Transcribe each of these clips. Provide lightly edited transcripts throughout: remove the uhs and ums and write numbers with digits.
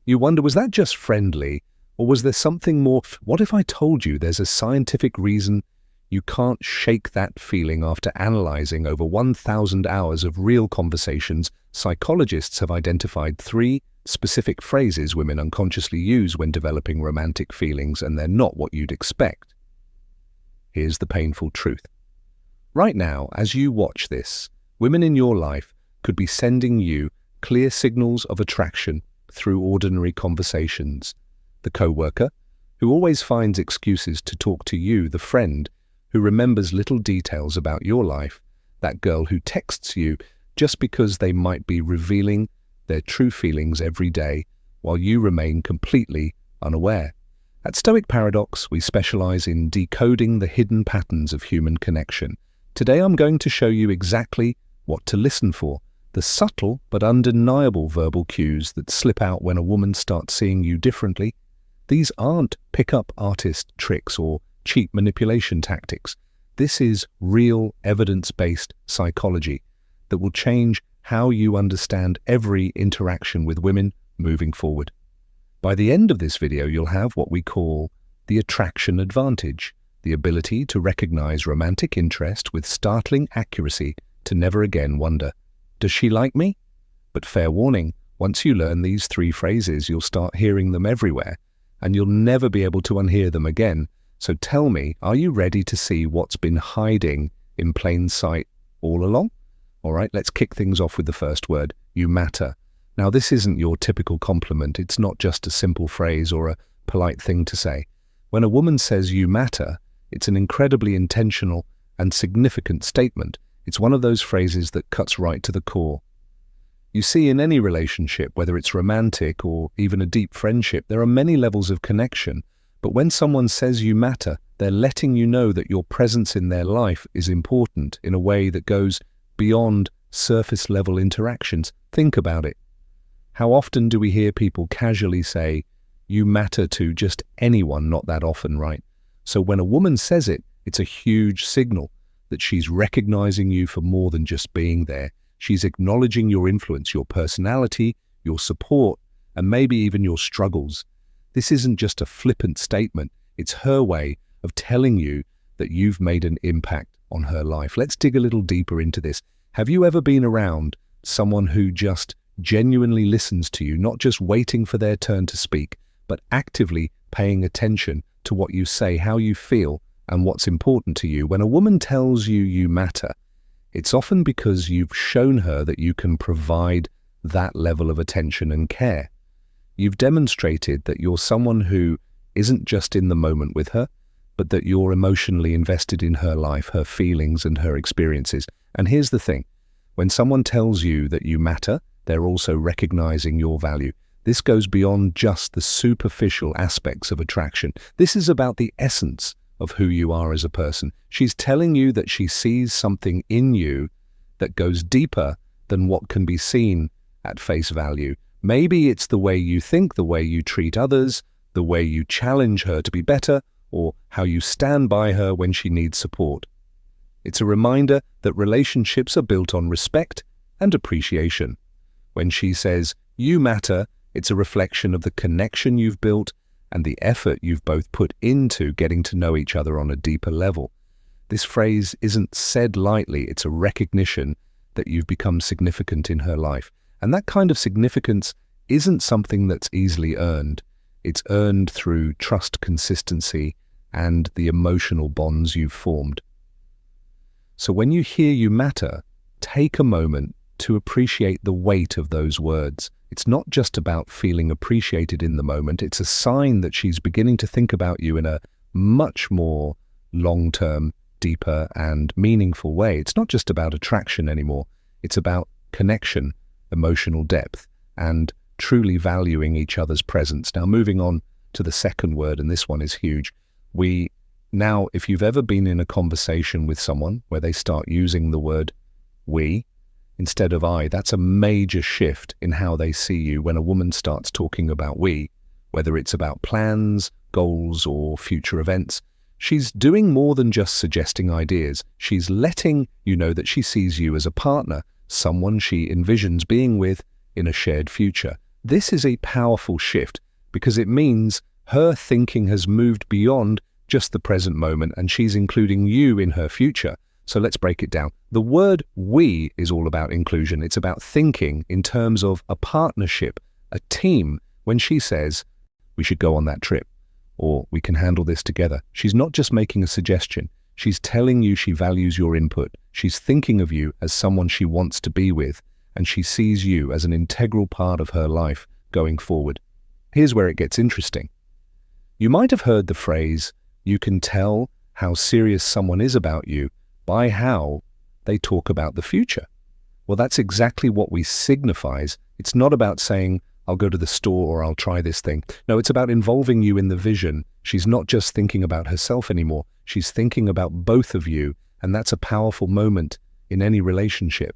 You wonder, was that just friendly, or was there something more? What if I told you there's a scientific reason you can't shake that feeling after analyzing over 1,000 hours of real conversations? Psychologists have identified 3 specific phrases women unconsciously use when developing romantic feelings, and they're not what you'd expect. Here's the painful truth. Right now, as you watch this, women in your life could be sending you clear signals of attraction through ordinary conversations. The coworker, who always finds excuses to talk to you, the friend who remembers little details about your life, that girl who texts you just because they might be revealing their true feelings every day while you remain completely unaware. At Stoic Paradox, we specialize in decoding the hidden patterns of human connection. Today I'm going to show you exactly what to listen for, the subtle but undeniable verbal cues that slip out when a woman starts seeing you differently. These aren't pick-up artist tricks or cheap manipulation tactics. This is real evidence-based psychology that will change how you understand every interaction with women moving forward. By the end of this video, you'll have what we call the attraction advantage, the ability to recognize romantic interest with startling accuracy to never again wonder, does she like me? But fair warning, once you learn these 3 phrases, you'll start hearing them everywhere, and you'll never be able to unhear them again. So tell me, are you ready to see what's been hiding in plain sight all along? All right, let's kick things off with the first word, you matter. Now, this isn't your typical compliment. It's not just a simple phrase or a polite thing to say. When a woman says you matter, it's an incredibly intentional and significant statement. It's one of those phrases that cuts right to the core. You see, in any relationship, whether it's romantic or even a deep friendship, there are many levels of connection. But when someone says you matter, they're letting you know that your presence in their life is important in a way that goes beyond surface-level interactions. Think about it. How often do we hear people casually say, you matter to just anyone? Not that often, right? So when a woman says it, it's a huge signal that she's recognizing you for more than just being there. She's acknowledging your influence, your personality, your support, and maybe even your struggles. This isn't just a flippant statement. It's her way of telling you that you've made an impact on her life. Let's dig a little deeper into this. Have you ever been around someone who just genuinely listens to you, not just waiting for their turn to speak, but actively paying attention to what you say, how you feel, and what's important to you? When a woman tells you you matter, it's often because you've shown her that you can provide that level of attention and care. You've demonstrated that you're someone who isn't just in the moment with her, but that you're emotionally invested in her life, her feelings, and her experiences. And here's the thing. When someone tells you that you matter, they're also recognizing your value. This goes beyond just the superficial aspects of attraction. This is about the essence of who you are as a person. She's telling you that she sees something in you that goes deeper than what can be seen at face value. Maybe it's the way you think, the way you treat others, the way you challenge her to be better, or how you stand by her when she needs support. It's a reminder that relationships are built on respect and appreciation. When she says, you matter, it's a reflection of the connection you've built and the effort you've both put into getting to know each other on a deeper level. This phrase isn't said lightly. It's a recognition that you've become significant in her life. And that kind of significance isn't something that's easily earned. It's earned through trust, consistency, and the emotional bonds you've formed. So when you hear you matter, take a moment to appreciate the weight of those words. It's not just about feeling appreciated in the moment. It's a sign that she's beginning to think about you in a much more long-term, deeper, and meaningful way. It's not just about attraction anymore. It's about connection, emotional depth, and truly valuing each other's presence. Now, moving on to the second word, and this one is huge. Now, if you've ever been in a conversation with someone where they start using the word we instead of I, that's a major shift in how they see you. When a woman starts talking about we, whether it's about plans, goals, or future events, she's doing more than just suggesting ideas. She's letting you know that she sees you as a partner, someone she envisions being with in a shared future. This is a powerful shift because it means her thinking has moved beyond just the present moment and she's including you in her future. So let's break it down. The word we is all about inclusion. It's about thinking in terms of a partnership, a team. When she says, we should go on that trip, or we can handle this together, she's not just making a suggestion. She's telling you she values your input. She's thinking of you as someone she wants to be with, and she sees you as an integral part of her life going forward. Here's where it gets interesting. You might have heard the phrase, you can tell how serious someone is about you by how they talk about the future. Well, that's exactly what we signifies. It's not about saying, I'll go to the store or I'll try this thing. No, it's about involving you in the vision. She's not just thinking about herself anymore. She's thinking about both of you, and that's a powerful moment in any relationship.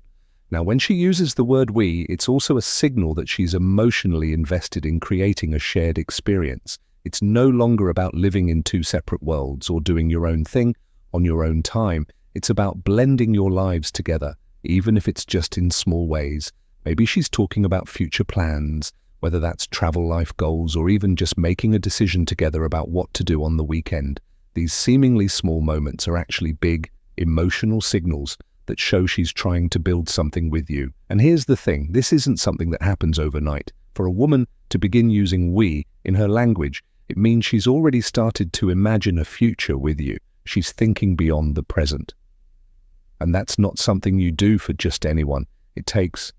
Now, when she uses the word we, it's also a signal that she's emotionally invested in creating a shared experience. It's no longer about living in two separate worlds or doing your own thing on your own time. It's about blending your lives together, even if it's just in small ways. Maybe she's talking about future plans, whether that's travel life goals or even just making a decision together about what to do on the weekend. These seemingly small moments are actually big, emotional signals that show she's trying to build something with you. And here's the thing, this isn't something that happens overnight. For a woman to begin using we in her language, it means she's already started to imagine a future with you. She's thinking beyond the present. And that's not something you do for just anyone. It takes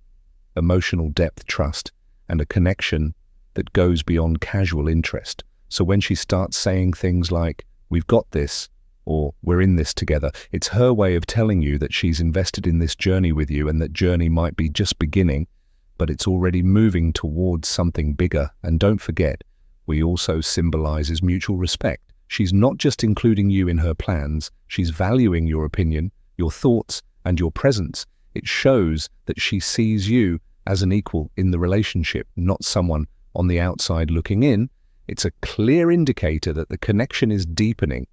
emotional depth, trust, and a connection that goes beyond casual interest. So when she starts saying things like, we've got this, or we're in this together, it's her way of telling you that she's invested in this journey with you, and that journey might be just beginning, but it's already moving towards something bigger. And don't forget, we also symbolizes mutual respect. She's not just including you in her plans, she's valuing your opinion, your thoughts, and your presence. It shows that she sees you as an equal in the relationship, not someone on the outside looking in. It's a clear indicator that the connection is deepening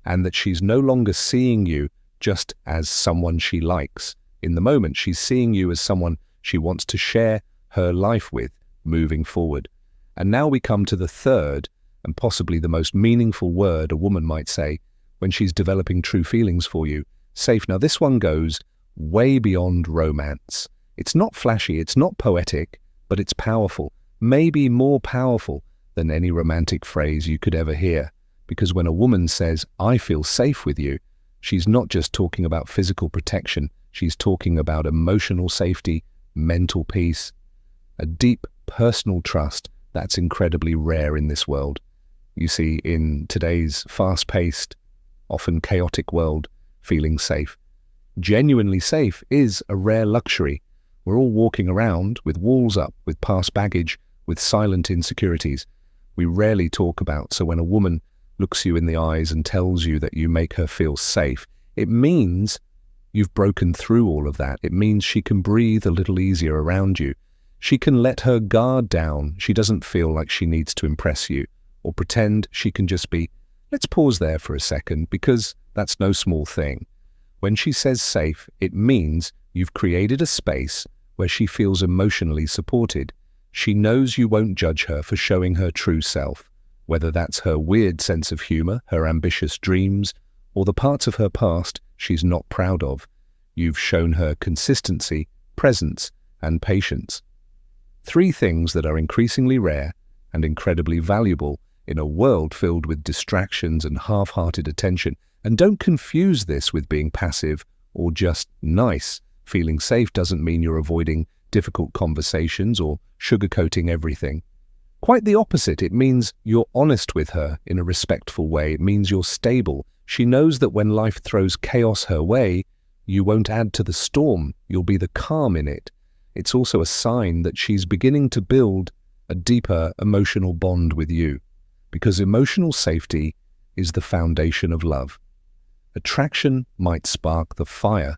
and that she's no longer seeing you just as someone she likes. In the moment, she's seeing you as someone she wants to share her life with moving forward. And now we come to the third and possibly the most meaningful word a woman might say when she's developing true feelings for you. Safe. Now this one goes way beyond romance. It's not flashy, it's not poetic, but it's powerful. Maybe more powerful than any romantic phrase you could ever hear. Because when a woman says, I feel safe with you, she's not just talking about physical protection, she's talking about emotional safety, mental peace, a deep personal trust that's incredibly rare in this world. You see, in today's fast-paced, often chaotic world, feeling safe, genuinely safe, is a rare luxury. We're all walking around with walls up, with past baggage, with silent insecurities we rarely talk about. So when a woman looks you in the eyes and tells you that you make her feel safe, it means you've broken through all of that. It means she can breathe a little easier around you. She can let her guard down. She doesn't feel like she needs to impress you or pretend. She can just be, let's pause there for a second, because that's no small thing. When she says safe, it means you've created a space where she feels emotionally supported. She knows you won't judge her for showing her true self, whether that's her weird sense of humor, her ambitious dreams, or the parts of her past she's not proud of. You've shown her consistency, presence, and patience. 3 things that are increasingly rare and incredibly valuable in a world filled with distractions and half-hearted attention. And don't confuse this with being passive or just nice. Feeling safe doesn't mean you're avoiding difficult conversations or sugarcoating everything. Quite the opposite. It means you're honest with her in a respectful way. It means you're stable. She knows that when life throws chaos her way, you won't add to the storm. You'll be the calm in it. It's also a sign that she's beginning to build a deeper emotional bond with you, because emotional safety is the foundation of love. Attraction might spark the fire,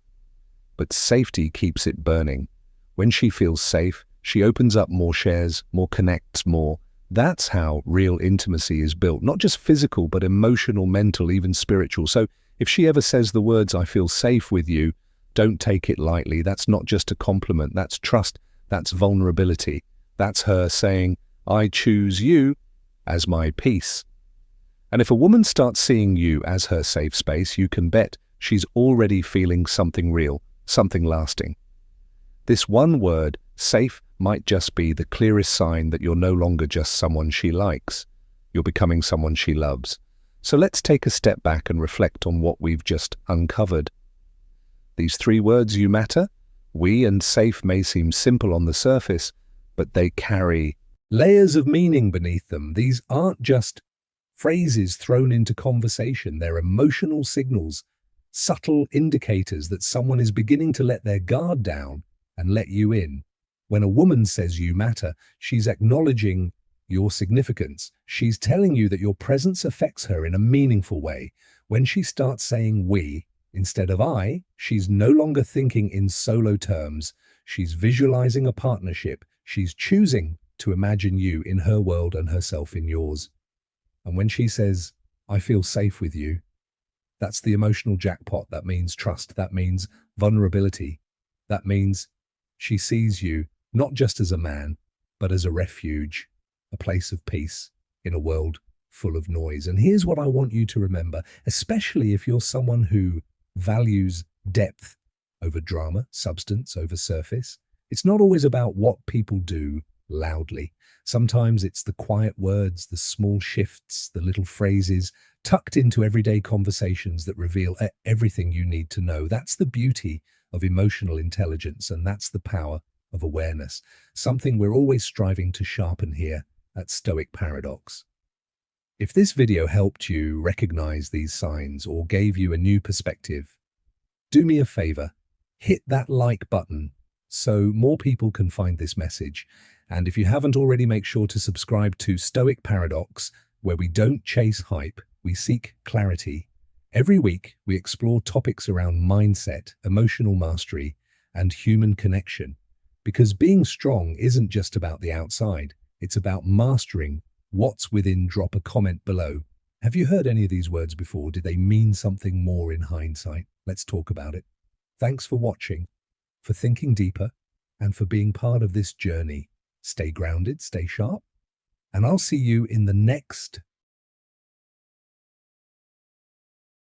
but safety keeps it burning. When she feels safe, she opens up more, shares more, connects more. That's how real intimacy is built, not just physical, but emotional, mental, even spiritual. So if she ever says the words, I feel safe with you, don't take it lightly. That's not just a compliment. That's trust. That's vulnerability. That's her saying, I choose you as my peace. And if a woman starts seeing you as her safe space, you can bet she's already feeling something real, something lasting. This one word, safe, might just be the clearest sign that you're no longer just someone she likes. You're becoming someone she loves. So let's take a step back and reflect on what we've just uncovered. These three words, you matter, we and safe, may seem simple on the surface, but they carry layers of meaning beneath them. These aren't just phrases thrown into conversation. They're emotional signals, subtle indicators that someone is beginning to let their guard down and let you in. When a woman says you matter, she's acknowledging your significance. She's telling you that your presence affects her in a meaningful way. When she starts saying we instead of I, she's no longer thinking in solo terms. She's visualizing a partnership. She's choosing to imagine you in her world and herself in yours. And when she says, I feel safe with you, that's the emotional jackpot. That means trust. That means vulnerability. That means she sees you not just as a man, but as a refuge, a place of peace in a world full of noise. And here's what I want you to remember, especially if you're someone who values depth over drama, substance over surface. It's not always about what people do loudly. Sometimes it's the quiet words, the small shifts, the little phrases tucked into everyday conversations that reveal everything you need to know. That's the beauty of emotional intelligence, and that's the power of awareness, something we're always striving to sharpen here at Stoic Paradox. If this video helped you recognize these signs or gave you a new perspective, do me a favor, hit that like button so more people can find this message. And if you haven't already, make sure to subscribe to Stoic Paradox, where we don't chase hype, we seek clarity. Every week, we explore topics around mindset, emotional mastery, and human connection. Because being strong isn't just about the outside, it's about mastering what's within. Drop a comment below. Have you heard any of these words before? Did they mean something more in hindsight? Let's talk about it. Thanks for watching, for thinking deeper, and for being part of this journey. Stay grounded, stay sharp, and I'll see you in the next